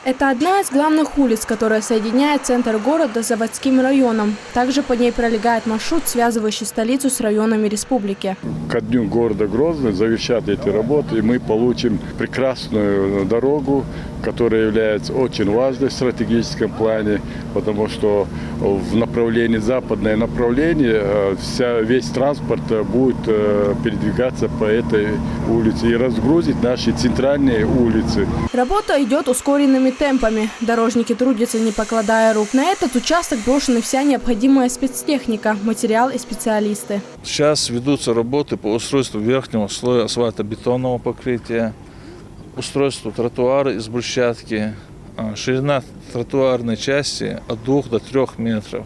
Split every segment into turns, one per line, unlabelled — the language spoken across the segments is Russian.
Это одна из главных улиц, которая соединяет центр города с заводским районом. Также по ней пролегает маршрут, связывающий столицу с районами республики.
Ко дню города Грозный завершат эти работы, и мы получим прекрасную дорогу, которая является очень важной в стратегическом плане, потому что в направлении западное направление весь транспорт будет передвигаться по этой улице и разгрузить наши центральные улицы.
Работа идет ускоренными темпами. Дорожники трудятся, не покладая рук. На этот участок брошена вся необходимая спецтехника, материал и специалисты.
Сейчас ведутся работы по устройству верхнего слоя асфальтобетонного покрытия, устройству тротуара из брусчатки. Ширина тротуарной части от 2 до 3 метров.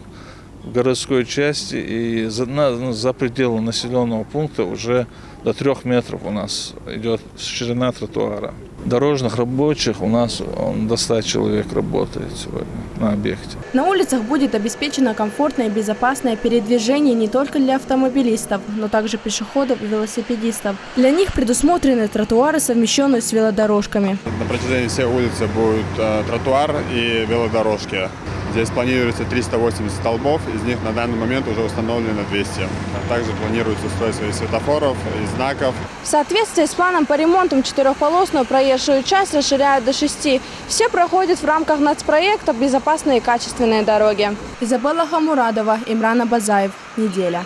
В городской части и за пределы населенного пункта уже до 3 метров у нас идет ширина тротуара. Дорожных рабочих у нас до 100 человек работает сегодня на объекте.
На улицах будет обеспечено комфортное и безопасное передвижение не только для автомобилистов, но также пешеходов и велосипедистов. Для них предусмотрены тротуары, совмещенные с велодорожками.
На протяжении всей улицы будет тротуар и велодорожки. Здесь планируется 380 столбов, из них на данный момент уже установлено 200. Также планируется устройство и светофоров, и знаков.
В соответствии с планом по ремонту четырехполосную проезжую часть расширяют до 6. Все проходят в рамках нацпроекта «Безопасные и качественные дороги». Изабелла Хамурадова, Имран Абазаев. Неделя.